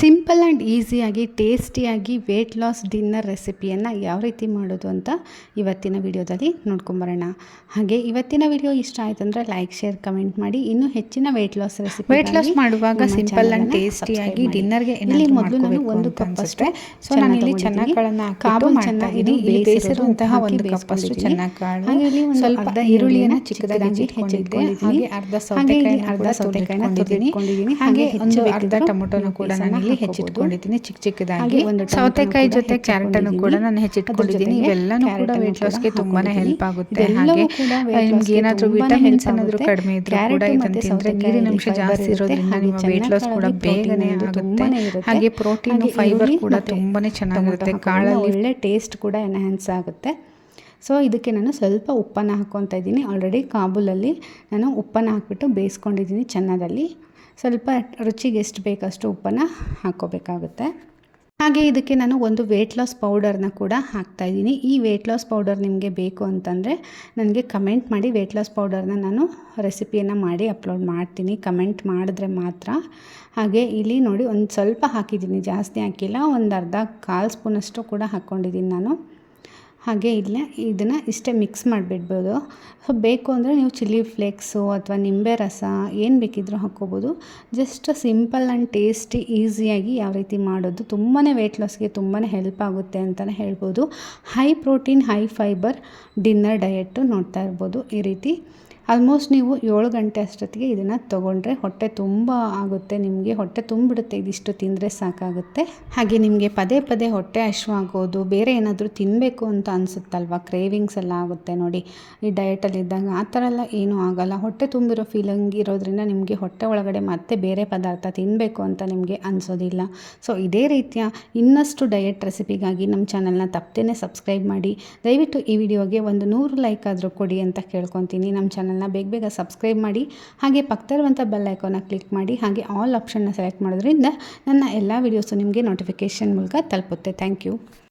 Simple and ಈಸಿಯಾಗಿ ಟೇಸ್ಟಿಯಾಗಿ weight loss dinner ರೆಸಿಪಿಯನ್ನು ಯಾವ ರೀತಿ ಮಾಡೋದು ಅಂತ ಇವತ್ತಿನ ವಿಡಿಯೋದಲ್ಲಿ ನೋಡ್ಕೊಂಬರೋಣ. ಹಾಗೆ ಇವತ್ತಿನ ವಿಡಿಯೋ ಇಷ್ಟ ಆಯಿತು ಅಂದರೆ ಲೈಕ್, ಶೇರ್, ಕಮೆಂಟ್ ಮಾಡಿ. ಇನ್ನೂ ಹೆಚ್ಚಿನ ವೆಯ್ಟ್ ಲಾಸ್ ಮಾಡುವಾಗ ಸಿಂಪಲ್ ಆ್ಯಂಡ್ ಟೇಸ್ಟಿಯಾಗಿ ಡಿನ್ನರ್ಗೆ ಇಲ್ಲಿ ಮೊದಲು ನಾನು 1 ಕಪ್ ಅಷ್ಟು ಸೊ ನಾನು ಇಲ್ಲಿ ಚೆನ್ನಾಗಿಗಳನ್ನು ಕಾಳು ಚೆನ್ನಾಗಿ ಬೇಯಿಸಿರುವಂತಹ 1 ಕಪ್ ಅಷ್ಟು ಚೆನ್ನಾಗಿ ಹಾಗೆ ಇಲ್ಲಿ ಸ್ವಲ್ಪ ಈರುಳ್ಳಿಯನ್ನು ಚಿಕ್ಕದಾಗಿ ಹೆಚ್ಚಿಟ್ಕೊಂಡಿದ್ದೆ. ಹಾಗೆ ಅರ್ಧ ಸೌತೆಕಾಯಿನ ತುರಿದಿಟ್ಕೊಂಡಿದ್ದೀನಿ. ಹಾಗೆ ಒಂದು ಅರ್ಧ ಟೊಮೊಟೊನ ಕೂಡ ನಾನು ಇಲ್ಲಿ ಹೆಚ್ಚಿಟ್ಕೊಂಡಿದ್ದೀನಿ ಚಿಕ್ಕದಾಗಿ. ಸೌತೆಕಾಯಿ ಜೊತೆ ಕ್ಯಾರೆಟ್ ಅನ್ನು ಕೂಡ ನಾನು ಹೆಚ್ಚಿಟ್ಕೊಂಡಿದ್ದೀನಿ. ಇವೆಲ್ಲನೂ ಕೂಡ ವೇಟ್ ಲಾಸ್ಗೆ ತುಂಬಾನೇ ಹೆಲ್ಪ್ ಆಗುತ್ತೆ. ಹಾಗೆ ನಿಮ್ಗೆ ಏನಾದರೂ ವಿಟಮಿನ್ಸ್ ಏನಾದರೂ ಕಡಿಮೆ ಇದ್ರೂ ಕೂಡ ಇದನ್ನು ತಿಂದ್ರೆ ನೀರಿನ ಅಂಶ ಜಾಸ್ತಿ ಇರೋದ್ರಿಂದ ನಿಮ್ಮ ವೇಟ್ ಲಾಸ್ ಕೂಡ ಬೇಗನೆ ಆಗುತ್ತೆ. ಹಾಗೆ ಪ್ರೋಟೀನ್, ಫೈಬರ್ ಕೂಡ ತುಂಬಾನೇ ಚೆನ್ನಾಗಿರುತ್ತೆ. ಕಾಳಲ್ಲಿ ಒಳ್ಳೆ ಟೇಸ್ಟ್ ಕೂಡ ಎನ್ಹಾನ್ಸ್ ಆಗುತ್ತೆ. ಸೊ ಇದಕ್ಕೆ ನಾನು ಸ್ವಲ್ಪ ಉಪ್ಪನ್ನು ಹಾಕ್ಕೊತಾ ಇದ್ದೀನಿ. ಆಲ್ರೆಡಿ ಕಾಬೂಲಲ್ಲಿ ನಾನು ಉಪ್ಪನ್ನು ಹಾಕಿಬಿಟ್ಟು ಬೇಯಿಸ್ಕೊಂಡಿದ್ದೀನಿ ಚೆನ್ನಾದಲ್ಲಿ. ಸ್ವಲ್ಪ ರುಚಿಗೆ ಎಷ್ಟು ಬೇಕಷ್ಟು ಉಪ್ಪನ್ನು ಹಾಕ್ಕೋಬೇಕಾಗುತ್ತೆ. ಹಾಗೆ ಇದಕ್ಕೆ ನಾನು ಒಂದು ವೆಯ್ಟ್ ಲಾಸ್ ಪೌಡರ್ನ ಕೂಡ ಹಾಕ್ತಾಯಿದ್ದೀನಿ. ಈ ವೆಯ್ಟ್ ಲಾಸ್ ಪೌಡರ್ ನಿಮಗೆ ಬೇಕು ಅಂತಂದರೆ ನನಗೆ ಕಮೆಂಟ್ ಮಾಡಿ. ವೆಯ್ಟ್ ಲಾಸ್ ಪೌಡರ್ನ ನಾನು ರೆಸಿಪಿಯನ್ನು ಮಾಡಿ ಅಪ್ಲೋಡ್ ಮಾಡ್ತೀನಿ, ಕಮೆಂಟ್ ಮಾಡಿದ್ರೆ ಮಾತ್ರ. ಹಾಗೆ ಇಲ್ಲಿ ನೋಡಿ ಒಂದು ಸ್ವಲ್ಪ ಹಾಕಿದ್ದೀನಿ, ಜಾಸ್ತಿ ಹಾಕಿಲ್ಲ. ಒಂದು ಅರ್ಧ ಕಾಲು ಸ್ಪೂನಷ್ಟು ಕೂಡ ಹಾಕ್ಕೊಂಡಿದ್ದೀನಿ ನಾನು. ಹಾಗೆ ಇಲ್ಲೇ ಇದನ್ನು ಇಷ್ಟೇ ಮಿಕ್ಸ್ ಮಾಡಿಬಿಡ್ಬೋದು. ಸೊ ಬೇಕು ಅಂದರೆ ನೀವು ಚಿಲ್ಲಿ ಫ್ಲೇಕ್ಸು ಅಥವಾ ನಿಂಬೆ ರಸ ಏನು ಬೇಕಿದ್ರೂ ಹಾಕ್ಕೋಬೋದು. ಜಸ್ಟ್ ಸಿಂಪಲ್ ಆ್ಯಂಡ್ ಟೇಸ್ಟಿ ಈಸಿಯಾಗಿ ಯಾವ ರೀತಿ ಮಾಡೋದು, ತುಂಬಾ ವೆಯ್ಟ್ ಲಾಸ್ಗೆ ತುಂಬಾ ಹೆಲ್ಪ್ ಆಗುತ್ತೆ ಅಂತಲೇ ಹೇಳ್ಬೋದು. High protein, high fibre dinner diet ನೋಡ್ತಾ ಇರ್ಬೋದು. ಈ ರೀತಿ ಆಲ್ಮೋಸ್ಟ್ ನೀವು 7 ಗಂಟೆ ಅಷ್ಟೊತ್ತಿಗೆ ಇದನ್ನು ತೊಗೊಂಡ್ರೆ ಹೊಟ್ಟೆ ತುಂಬ ಆಗುತ್ತೆ. ನಿಮಗೆ ಹೊಟ್ಟೆ ತುಂಬಿಡುತ್ತೆ, ಇದಿಷ್ಟು ತಿಂದರೆ ಸಾಕಾಗುತ್ತೆ. ಹಾಗೆ ನಿಮಗೆ ಪದೇ ಪದೇ ಹೊಟ್ಟೆ ಹಸಿವಾಗೋದು, ಬೇರೆ ಏನಾದರೂ ತಿನ್ನಬೇಕು ಅಂತ ಅನಿಸುತ್ತಲ್ವ, ಕ್ರೇವಿಂಗ್ಸ್ ಎಲ್ಲ ಆಗುತ್ತೆ ನೋಡಿ ಈ ಡಯಟಲ್ಲಿದ್ದಾಗ. ಆ ಥರ ಎಲ್ಲ ಏನೂ ಆಗೋಲ್ಲ. ಹೊಟ್ಟೆ ತುಂಬಿರೋ ಫೀಲಿಂಗ್ ಇರೋದ್ರಿಂದ ನಿಮಗೆ ಹೊಟ್ಟೆ ಒಳಗಡೆ ಮತ್ತೆ ಬೇರೆ ಪದಾರ್ಥ ತಿನ್ನಬೇಕು ಅಂತ ನಿಮಗೆ ಅನಿಸೋದಿಲ್ಲ. ಸೊ ಇದೇ ರೀತಿಯ ಇನ್ನಷ್ಟು ಡಯಟ್ ರೆಸಿಪಿಗಾಗಿ ನಮ್ಮ ಚಾನಲ್ನ ತಪ್ಪದೇ ಸಬ್ಸ್ಕ್ರೈಬ್ ಮಾಡಿ. ದಯವಿಟ್ಟು ಈ ವಿಡಿಯೋಗೆ ಒಂದು 100 ಲೈಕ್ ಆದರೂ ಕೊಡಿ ಅಂತ ಕೇಳ್ಕೊತೀನಿ. ನಮ್ಮ ಚಾನಲ್ನ ಬೇಗ ಸಬ್ಸ್ಕ್ರೈಬ್ ಮಾಡಿ. ಹಾಗೆ ಪಕ್ಕದಲ್ಲಿರುವಂಥ ಬೆಲ್ ಐಕಾನ್ನ ಕ್ಲಿಕ್ ಮಾಡಿ. ಹಾಗೆ ಆಲ್ ಆಪ್ಷನ್ನ ಸೆಲೆಕ್ಟ್ ಮಾಡೋದ್ರಿಂದ ನನ್ನ ಎಲ್ಲ ವೀಡಿಯೋಸು ನಿಮಗೆ ನೋಟಿಫಿಕೇಷನ್ ಮೂಲಕ ತಲುಪುತ್ತೆ. Thank you.